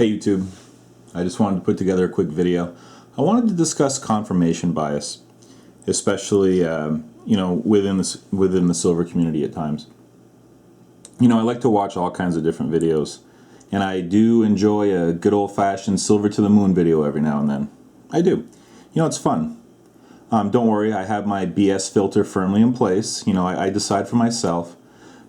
Hey YouTube, I just wanted to put together a quick video. I wanted to discuss confirmation bias, especially within the silver community at times. I like to watch all kinds of different videos, and I do enjoy a good old-fashioned silver to the moon video every now and then. I do. It's fun. Don't worry, I have my BS filter firmly in place. I decide for myself.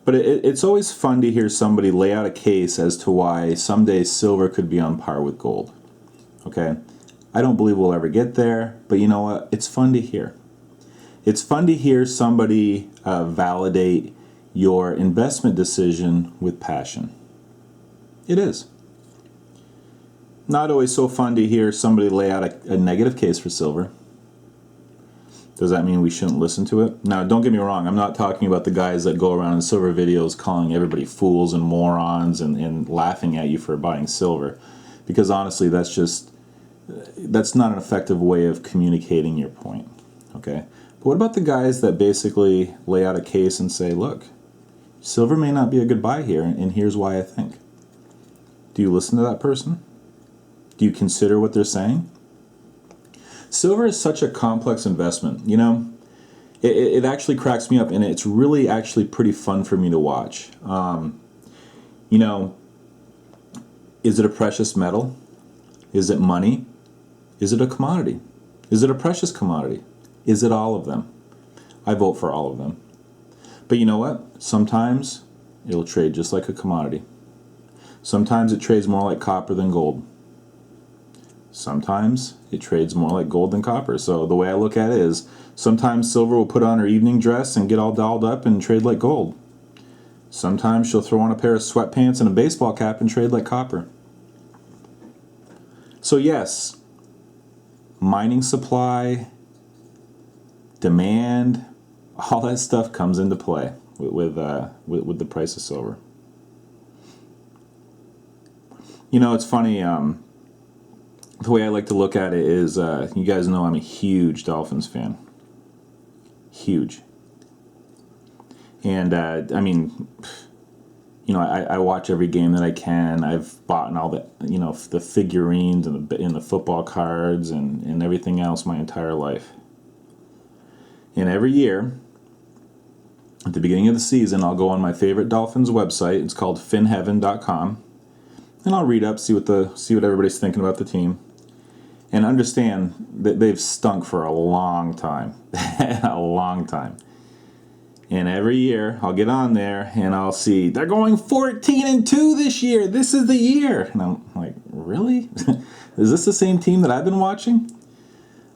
But it's always fun to hear somebody lay out a case as to why someday silver could be on par with gold. Okay? I don't believe we'll ever get there, but you know what? It's fun to hear. It's fun to hear somebody validate your investment decision with passion. It is. Not always so fun to hear somebody lay out a negative case for silver. Does that mean we shouldn't listen to it? Now, don't get me wrong. I'm not talking about the guys that go around in silver videos calling everybody fools and morons and laughing at you for buying silver. Because honestly, that's not an effective way of communicating your point. Okay? But what about the guys that basically lay out a case and say, look, silver may not be a good buy here, and here's why I think. Do you listen to that person? Do you consider what they're saying? Silver is such a complex investment. It actually cracks me up, and it's really actually pretty fun for me to watch. Is it a precious metal? Is it money? Is it a commodity? Is it a precious commodity? Is it all of them? I vote for all of them. But you know what? Sometimes it'll trade just like a commodity. Sometimes it trades more like copper than gold. Sometimes it trades more like gold than copper. So the way I look at it is sometimes silver will put on her evening dress and get all dolled up and trade like gold. Sometimes she'll throw on a pair of sweatpants and a baseball cap and trade like copper. So yes, mining supply, demand, all that stuff comes into play with the price of silver. It's funny. The way I like to look at it is, you guys know I'm a huge Dolphins fan. Huge. And, I watch every game that I can. I've bought all the, the figurines and the football cards and everything else my entire life. And every year, at the beginning of the season, I'll go on my favorite Dolphins website. It's called finheaven.com. And I'll read up, see what everybody's thinking about the team. And understand that they've stunk for a long time. A long time. And every year, I'll get on there and I'll see, they're going 14-2 this year. This is the year. And I'm like, really? Is this the same team that I've been watching?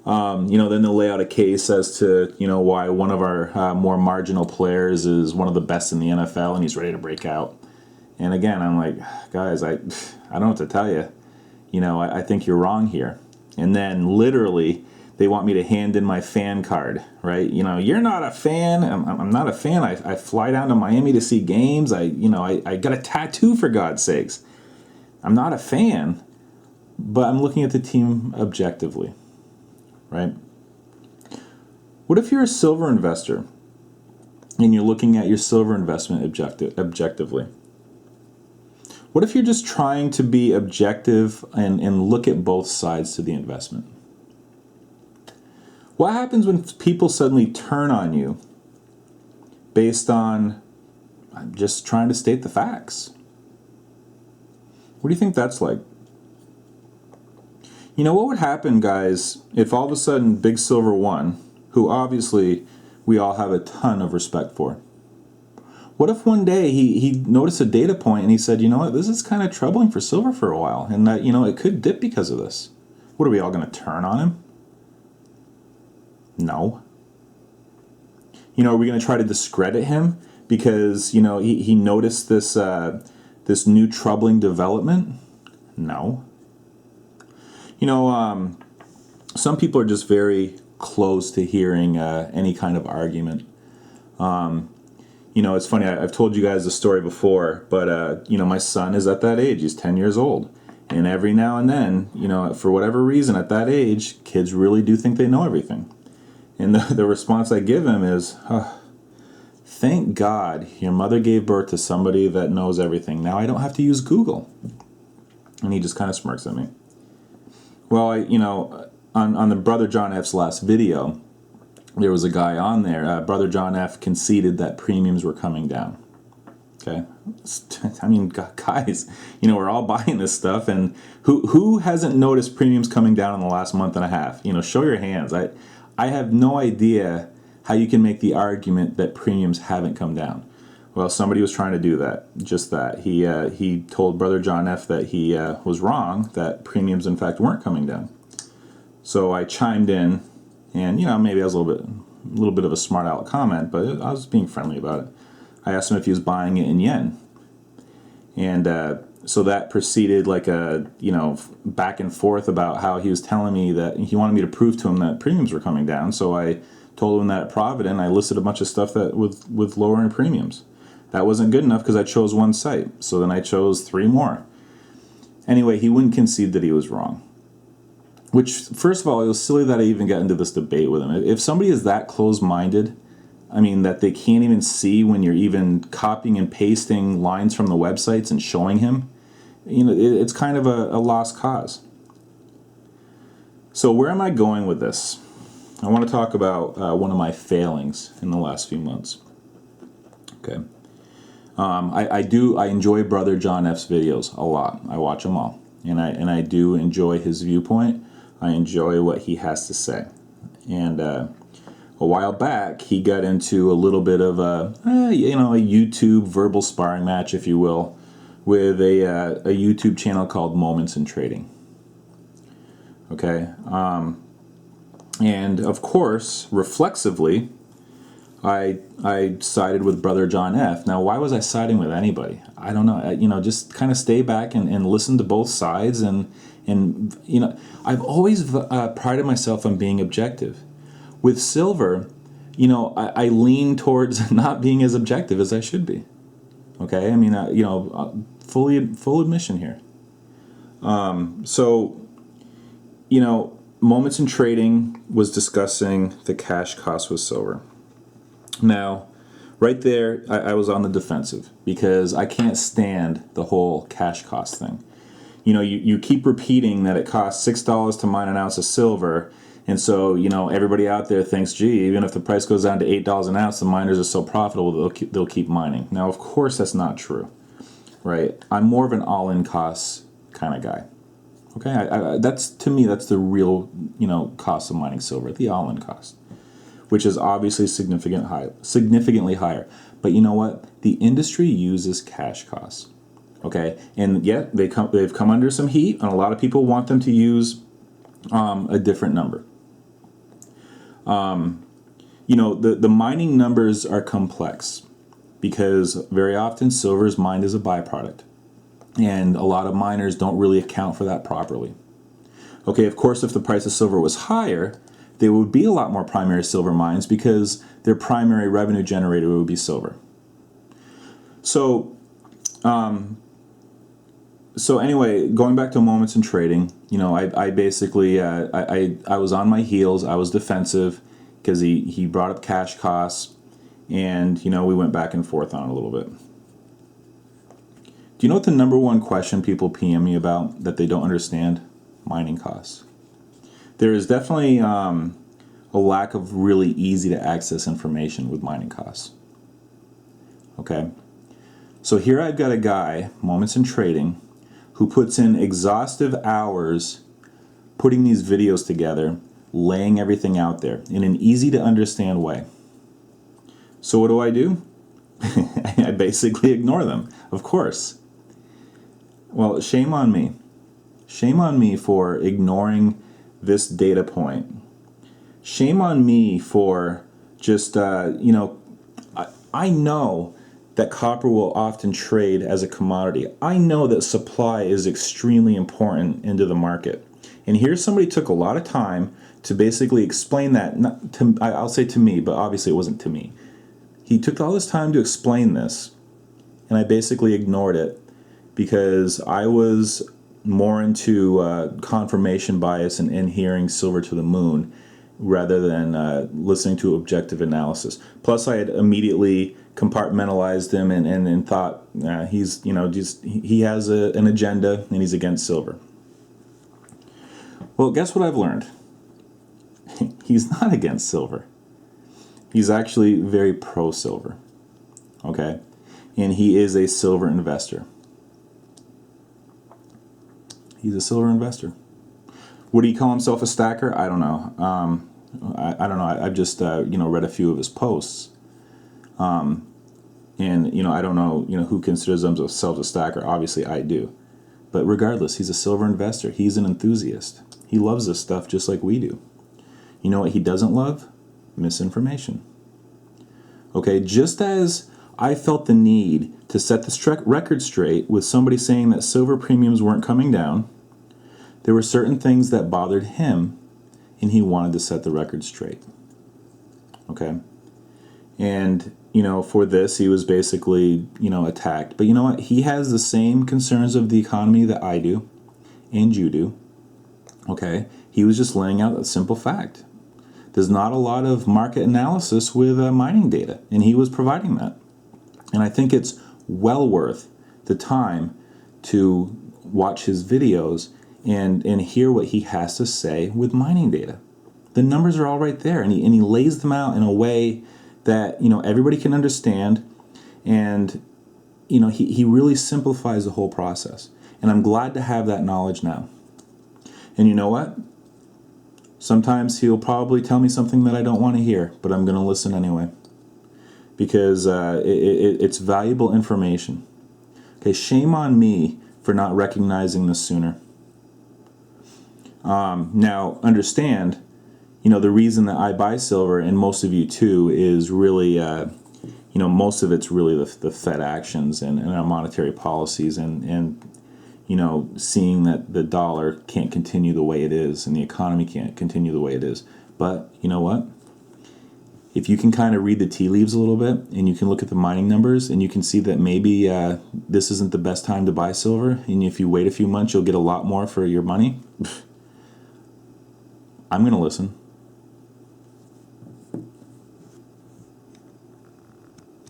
Then they'll lay out a case as to, why one of our more marginal players is one of the best in the NFL and he's ready to break out. And again, I'm like, guys, I don't know what to tell you. I think you're wrong here. And then literally, they want me to hand in my fan card, right? You're not a fan. I'm not a fan. I fly down to Miami to see games. I got a tattoo, for God's sakes. I'm not a fan, but I'm looking at the team objectively, right? What if you're a silver investor and you're looking at your silver investment objectively? What if you're just trying to be objective and look at both sides to the investment? What happens when people suddenly turn on you based on just trying to state the facts? What do you think that's like? What would happen, guys, if all of a sudden Big Silver won, who obviously we all have a ton of respect for? What if one day he noticed a data point and he said, you know what, this is kind of troubling for silver for a while, and that, it could dip because of this? What, are we all going to turn on him? No. Are we going to try to discredit him because, he noticed this new troubling development? No. Some people are just very close to hearing any kind of argument. It's funny, I've told you guys the story before, but, my son is at that age. He's 10 years old. And every now and then, for whatever reason, at that age, kids really do think they know everything. And the response I give him is, thank God your mother gave birth to somebody that knows everything. Now I don't have to use Google. And he just kind of smirks at me. Well, on the Brother John F's last video, there was a guy on there. Brother John F conceded that premiums were coming down. Okay, I mean, guys, we're all buying this stuff, and who hasn't noticed premiums coming down in the last month and a half? Show your hands. I have no idea how you can make the argument that premiums haven't come down. Well, somebody was trying to do that, just that. He told Brother John F that he was wrong, that premiums in fact weren't coming down. So I chimed in, and maybe I was a little bit of a smart aleck comment, but I was being friendly about it. I asked him if he was buying it in yen, and so that proceeded like a back and forth about how he was telling me that he wanted me to prove to him that premiums were coming down. So I told him that at Provident I listed a bunch of stuff that with lowering premiums. That wasn't good enough because I chose one site, so then I chose 3 more. Anyway, he wouldn't concede that he was wrong. Which, first of all, it was silly that I even got into this debate with him. If somebody is that close-minded, that they can't even see when you're even copying and pasting lines from the websites and showing him, it's kind of a lost cause. So where am I going with this? I want to talk about one of my failings in the last few months. Okay. I enjoy Brother John F's videos a lot. I watch them all, and I do enjoy his viewpoint. I enjoy what he has to say. And a while back, he got into a little bit of a YouTube verbal sparring match, if you will, with a YouTube channel called Moments in Trading. Okay, and of course, reflexively, I sided with Brother John F. Now, why was I siding with anybody? I don't know. Just kind of stay back and listen to both sides. And I've always prided myself on being objective. With silver, I lean towards not being as objective as I should be. Okay? Full admission here. Moments in Trading was discussing the cash cost with silver. Now, right there, I was on the defensive because I can't stand the whole cash cost thing. You keep repeating that it costs $6 to mine an ounce of silver, and so, everybody out there thinks, gee, even if the price goes down to $8 an ounce, the miners are so profitable they'll keep mining. Now, of course, that's not true, right? I'm more of an all-in costs kind of guy. Okay, that's the real, cost of mining silver, the all-in cost, which is obviously significantly higher. But you know what? The industry uses cash costs. Okay, and yet they've come under some heat, and a lot of people want them to use a different number. The mining numbers are complex because very often silver is mined as a byproduct, and a lot of miners don't really account for that properly. Okay, of course, if the price of silver was higher, there would be a lot more primary silver mines because their primary revenue generator would be silver. So anyway, going back to Moments in Trading, I basically, I was on my heels. I was defensive because he brought up cash costs, and, we went back and forth on it a little bit. Do you know what the number one question people PM me about that they don't understand? Mining costs. There is definitely a lack of really easy to access information with mining costs. Okay, so here I've got a guy, Moments in Trading, who puts in exhaustive hours putting these videos together, laying everything out there in an easy to understand way. So what do? I basically ignore them, of course. Well, shame on me. Shame on me for ignoring this data point. Shame on me for just, I know that copper will often trade as a commodity. I know that supply is extremely important into the market. And here somebody took a lot of time to basically explain that, not to, I'll say to me, but obviously it wasn't to me. He took all this time to explain this, and I basically ignored it because I was more into confirmation bias and hearing silver to the moon rather than listening to objective analysis. Plus, I had immediately compartmentalized him and thought he's, he has an agenda and he's against silver. Well, guess what I've learned? He's not against silver. He's actually very pro-silver, okay? And he is a silver investor. He's a silver investor. Would he call himself a stacker? I don't know. I don't know. I've just, read a few of his posts. And, I don't know, who considers themselves a stacker. Obviously, I do. But regardless, he's a silver investor. He's an enthusiast. He loves this stuff just like we do. You know what he doesn't love? Misinformation. Okay, just as I felt the need to set this record straight with somebody saying that silver premiums weren't coming down, there were certain things that bothered him, and he wanted to set the record straight. Okay? And, for this, he was basically, attacked. But you know what? He has the same concerns of the economy that I do, and you do. Okay? He was just laying out a simple fact. There's not a lot of market analysis with mining data, and he was providing that. And I think it's well worth the time to watch his videos and hear what he has to say with mining data. The numbers are all right there, and he lays them out in a way that everybody can understand, and he really simplifies the whole process. And I'm glad to have that knowledge now. And you know what? Sometimes he'll probably tell me something that I don't want to hear, but I'm going to listen anyway. Because it's valuable information. Okay, shame on me for not recognizing this sooner. Now, understand, the reason that I buy silver, and most of you too, is really, most of it's really the Fed actions and our monetary policies and seeing that the dollar can't continue the way it is and the economy can't continue the way it is. But you know what? If you can kind of read the tea leaves a little bit and you can look at the mining numbers and you can see that maybe this isn't the best time to buy silver, and if you wait a few months, you'll get a lot more for your money, I'm going to listen.